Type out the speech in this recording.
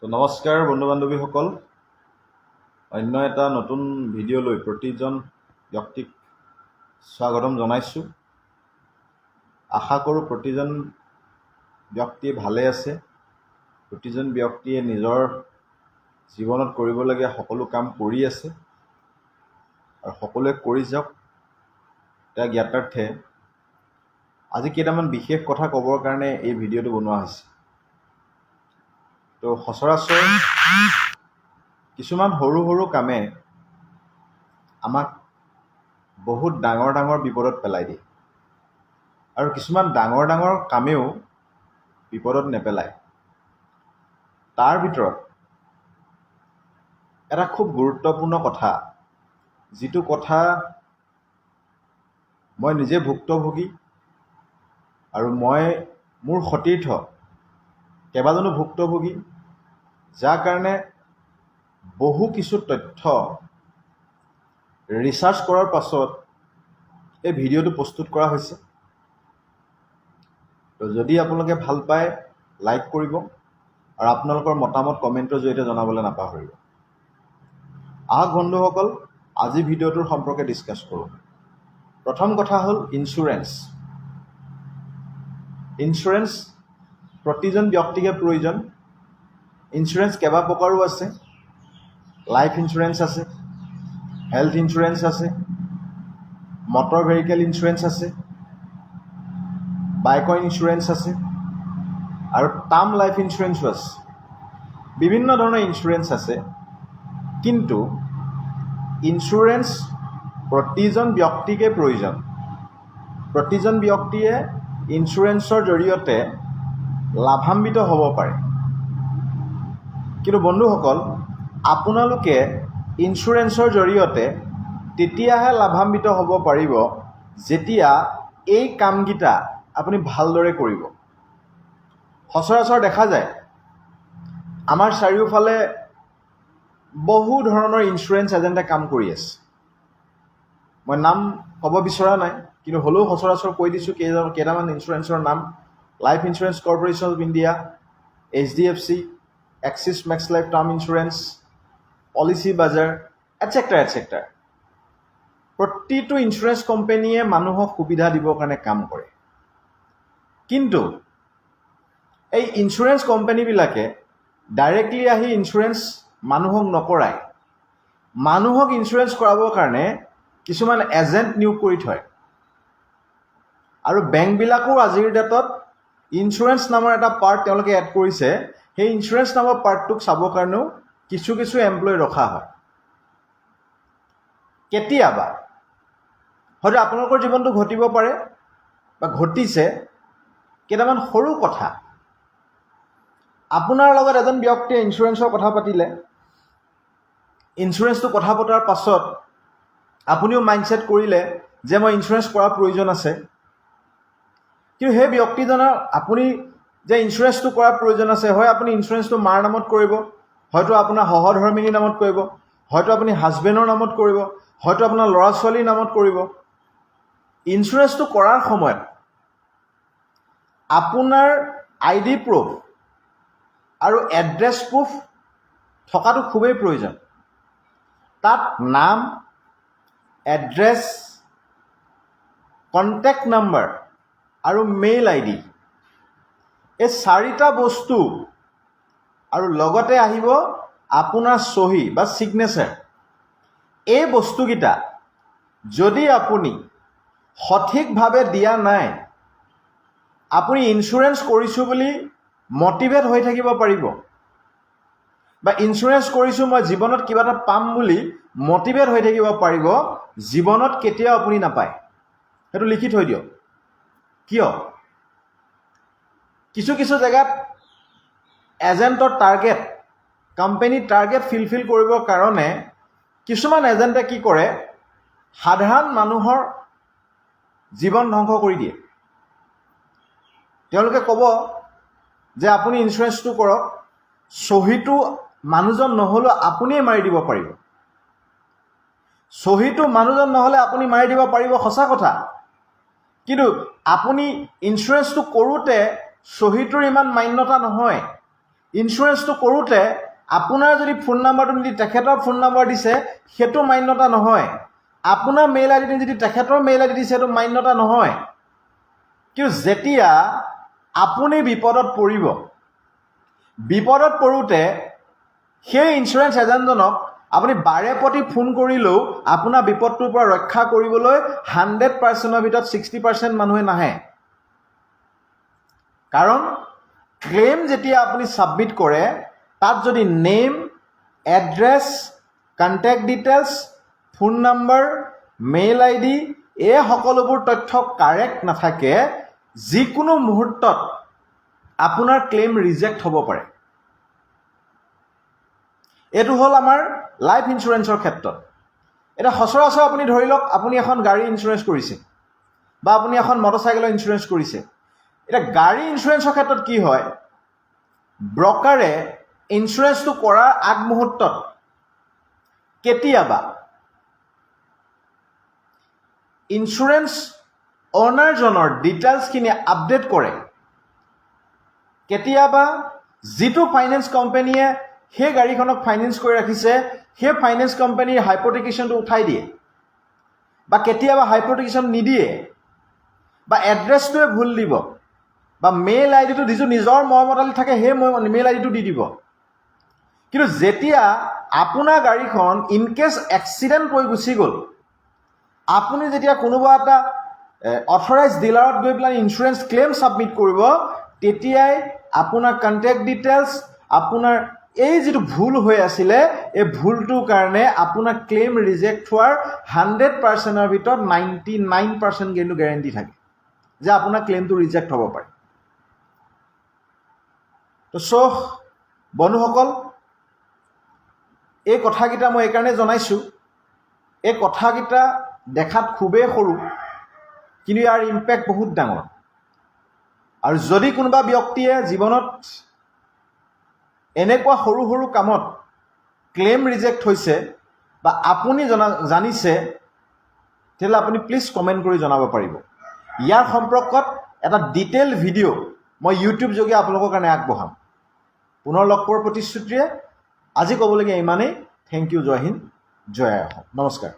তো নমস্কাৰ বন্ধু বান্ধৱীসকল, অন্য এটা নতুন ভিডিঅ'লৈ প্ৰতিজন ব্যক্তিক স্বাগতম জনাইছোঁ। আশা কৰোঁ প্ৰতিজন ব্যক্তি ভালে আছে, প্ৰতিজন ব্যক্তিয়ে নিজৰ জীৱনত কৰিবলগীয়া সকলো কাম কৰি আছে আৰু সকলোৱে কৰি যাওক তাৰ জ্ঞাতাৰ্থে আজি কেইটামান বিশেষ কথা ক'বৰ কাৰণে এই ভিডিঅ'টো বনোৱা হৈছে। তো সচৰাচৰ কিছুমান সৰু সৰু কামে আমাক বহুত ডাঙৰ ডাঙৰ বিপদত পেলাই দিয়ে আৰু কিছুমান ডাঙৰ ডাঙৰ কামেও বিপদত নেপেলায়। তাৰ ভিতৰত এটা খুব গুৰুত্বপূৰ্ণ কথা, যিটো কথা মই নিজে ভুক্তভোগী আৰু মোৰ সতীৰ্থ কেইবাজনো ভুক্তভোগী, যাৰ কাৰণে বহু কিছু তথ্য ৰিচাৰ্চ কৰাৰ পাছত এই ভিডিঅ'টো প্ৰস্তুত কৰা হৈছে। তো যদি আপোনালোকে ভাল পায় লাইক কৰিব আৰু আপোনালোকৰ মতামত কমেণ্টৰ জৰিয়তে জনাবলৈ নাপাহৰিব। আহক বন্ধুসকল, আজি ভিডিঅ'টোৰ সম্পৰ্কে ডিছকাছ কৰোঁ। প্ৰথম কথা হ'ল ইঞ্চুৰেঞ্চ। ইঞ্চুৰেঞ্চ প্ৰতিজন ব্যক্তিকে প্ৰয়োজন। ইঞ্চুৰেঞ্চ কেইবা প্ৰকাৰো আছে। লাইফ ইঞ্চুৰেঞ্চ আছে, হেল্থ ইঞ্চুৰেঞ্চ আছে, মটৰ ভেহিকেল ইঞ্চুৰেঞ্চ আছে, বাইকৰ ইঞ্চুৰেঞ্চ আছে আৰু টাৰ্ম লাইফ ইঞ্চুৰেঞ্চো আছে। বিভিন্ন ধৰণৰ ইঞ্চুৰেঞ্চ আছে, কিন্তু ইঞ্চুৰেঞ্চ প্ৰতিজন ব্যক্তিকে প্ৰয়োজন। প্ৰতিজন ব্যক্তিয়ে ইঞ্চুৰেঞ্চৰ জৰিয়তে লাভান্বিত হ'ব পাৰে। কিন্তু বন্ধুসকল, আপোনালোকে ইঞ্চুৰেঞ্চৰ জৰিয়তে তেতিয়াহে লাভান্বিত হ'ব পাৰিব যেতিয়া এই কামকেইটা আপুনি ভালদৰে কৰিব। সচৰাচৰ দেখা যায় আমাৰ চাৰিওফালে বহু ধৰণৰ ইঞ্চুৰেঞ্চ এজেণ্টে কাম কৰি আছে। মই নাম ক'ব বিচৰা নাই, কিন্তু হ'লেও সচৰাচৰ কৈ দিছোঁ কেইটামান ইঞ্চুৰেঞ্চৰ নাম: Life Insurance Corporation of India, HDFC, Axis Max Life term insurance, Policybazaar, etcetera etcetera. প্ৰতিটো ইঞ্চুৰেঞ্চ কোম্পানীয়ে মানুহক সুবিধা দিবৰ কাৰণে কাম কৰে। কিন্তু এই ইঞ্চুৰেঞ্চ কোম্পানীবিলাকে ডাইৰেক্টলি আহি ইঞ্চুৰেঞ্চ মানুহক নকৰায়। মানুহক ইঞ্চুৰেঞ্চ কৰাবৰ কাৰণে কিছুমান এজেণ্ট নিয়োগ কৰি থয়। আৰু বেংকবিলাকো আজিৰ ডেটত ইঞ্চুৰেঞ্চ নামৰ এটা পাৰ্ট তেওঁলোকে এড কৰিছে। সেই ইঞ্চুৰেঞ্চ নামৰ পাৰ্টটোক চাবৰ কাৰণেও কিছু কিছু এমপ্লয় ৰখা হয়। কেতিয়াবা হয়তো আপোনালোকৰ জীৱনটো ঘটিব পাৰে বা ঘটিছে কেইটামান সৰু কথা। আপোনাৰ লগত এজন ব্যক্তিয়ে ইঞ্চুৰেঞ্চৰ কথা পাতিলে, ইঞ্চুৰেঞ্চটো কথা পতাৰ পাছত আপুনিও মাইণ্ডছেট কৰিলে যে মই ইঞ্চুৰেঞ্চ কৰাৰ প্ৰয়োজন আছে। কিন্তু সেই ব্যক্তিজনৰ আপুনি যে ইঞ্চুৰেঞ্চটো কৰাৰ প্ৰয়োজন আছে, হয় আপুনি ইঞ্চুৰেঞ্চটো মাৰ নামত কৰিব, হয়তো আপোনাৰ সহধৰ্মিনীৰ নামত কৰিব, হয়তো আপুনি হাজবেণ্ডৰ নামত কৰিব, হয়তো আপোনাৰ ল'ৰা ছোৱালীৰ নামত কৰিব। ইঞ্চুৰেঞ্চটো কৰাৰ সময়ত আপোনাৰ ID প্ৰুফ আৰু এড্ৰেছ প্ৰুফ থকাটো খুবেই প্ৰয়োজন। তাত নাম, এড্ৰেছ, কণ্টেক্ট নাম্বাৰ আৰু মেইল ID, এই চাৰিটা বস্তু, আৰু লগতে আহিব আপোনাৰ চহী বা ছিগনেচাৰ। এই বস্তুকেইটা যদি আপুনি সঠিকভাৱে দিয়া নাই, আপুনি ইঞ্চুৰেঞ্চ কৰিছোঁ বুলি মটিভেট হৈ থাকিব পাৰিব, বা ইঞ্চুৰেঞ্চ কৰিছোঁ মই জীৱনত কিবা এটা পাম বুলি মটিভেট হৈ থাকিব পাৰিব। জীৱনত কেতিয়াও আপুনি নাপায়। সেইটো লিখি থৈ দিয়ক। কিয়? কিছু কিছু জেগাত এজেণ্টৰ টাৰ্গেট, কোম্পানীৰ টাৰ্গেট ফিলফিল কৰিবৰ কাৰণে কিছুমান এজেণ্টে কি কৰে, সাধাৰণ মানুহৰ জীৱন ধ্বংস কৰি দিয়ে। তেওঁলোকে ক'ব যে আপুনি ইঞ্চুৰেঞ্চটো কৰক, চহীটো মানুহজন নহ'লেও আপুনিয়ে মাৰি দিব পাৰিব। চহীটো মানুহজন নহ'লে আপুনি মাৰি দিব পাৰিব, সঁচা কথা। কিন্তু আপুনি ইঞ্চুৰেঞ্চটো কৰোঁতে চহীটোৰ ইমান মান্যতা নহয়। ইঞ্চুৰেঞ্চটো কৰোঁতে আপোনাৰ যদি ফোন নাম্বাৰটো যদি তেখেতৰ ফোন নাম্বাৰ দিছে সেইটো মান্যতা নহয়, আপোনাৰ মেইল আই ডি যদি তেখেতৰ মেইল আই ডি দিছে সেইটো মান্যতা নহয়। কিন্তু যেতিয়া আপুনি বিপদত পৰিব, বিপদত পৰোঁতে সেই ইঞ্চুৰেঞ্চ এজেণ্টজনক আপুনি বাৰে প্ৰতি ফোন কৰিলেও আপোনাৰ বিপদটোৰ পৰা ৰক্ষা কৰিবলৈ 100%ৰ ভিতৰত 60% মানুহে নাহে। কাৰণ ক্লেইম যেতিয়া আপুনি ছাবমিট কৰে তাত যদি name, address, contact details, phone number, mail I D এই সকলোবোৰ তথ্য কাৰেক্ট নাথাকে, যিকোনো মুহূৰ্তত আপোনাৰ ক্লেইম ৰিজেক্ট হ'ব পাৰে। এইটো হ'ল আমাৰ লাইফ ইঞ্চুৰেঞ্চৰ ক্ষেত্ৰত। এতিয়া সচৰাচৰ আপুনি ধৰি লওক আপুনি এখন গাড়ী ইঞ্চুৰেঞ্চ কৰিছে বা আপুনি এখন মটৰচাইকেলৰ ইঞ্চুৰেঞ্চ কৰিছে। এতিয়া গাড়ী ইঞ্চুৰেঞ্চৰ ক্ষেত্ৰত কি হয়, ব্ৰকাৰে ইঞ্চুৰেঞ্চটো কৰাৰ আগমুহূৰ্তত কেতিয়াবা ইঞ্চুৰেঞ্চ অ'নাৰজনৰ ডিটেইলছখিনি আপডেট কৰে। কেতিয়াবা যিটো ফাইনেন্স কোম্পানীয়ে সেই গাড়ীখনক ফাইনেন্স কৰি ৰাখিছে সেই ফাইনেন্স কোম্পানীৰ হাইপথেকেশ্যনটো উঠাই দিয়ে, বা কেতিয়াবা হাইপথেকেশ্যন নিদিয়ে, বা এড্ৰেছটোৱে ভুল দিব, বা মেইল আই ডিটো যিটো নিজৰ মৰমতালি থাকে সেই মেইল আই ডিটো দি দিব। কিন্তু যেতিয়া আপোনাৰ গাড়ীখন ইনকেছ এক্সিডেণ্ট হৈ গুচি গ'ল, আপুনি যেতিয়া কোনোবা এটা অথৰাইজ ডিলাৰত গৈ পেলাই ইঞ্চুৰেঞ্চ ক্লেইম ছাবমিট কৰিব, তেতিয়াই আপোনাৰ কণ্টেক্ট ডিটেইলছ, আপোনাৰ এই যিটো ভুল হৈ আছিলে এই ভুলটোৰ কাৰণে আপোনাৰ ক্লেইম ৰিজেক্ট হোৱাৰ 100%ৰ ভিতৰত 99% কিন্তু গেৰেণ্টি থাকে যে আপোনাৰ ক্লেইমটো ৰিজেক্ট হ'ব পাৰে। তো বন্ধুসকল, এই কথাকেইটা মই এইকাৰণে জনাইছোঁ, এই কথাকেইটা দেখাত খুবেই সৰু কিন্তু ইয়াৰ ইম্পেক্ট বহুত ডাঙৰ। আৰু যদি কোনোবা ব্যক্তিয়ে জীৱনত এনেকুৱা সৰু সৰু কামত ক্লেইম ৰিজেক্ট হৈছে বা আপুনি জানিছে, তেতিয়াহ'লে আপুনি প্লিজ কমেণ্ট কৰি জনাব পাৰিব। ইয়াৰ সম্পৰ্কত এটা ডিটেইল ভিডিঅ' মই ইউটিউব যোগে আপোনালোকৰ কাৰণে আগবঢ়াম। পুনৰ লগ পোৱাৰ প্ৰতিশ্ৰুতিৰে আজি ক'বলগীয়া ইমানেই। Thank you. জয় হিন্দ, জয় অসম, নমস্কাৰ।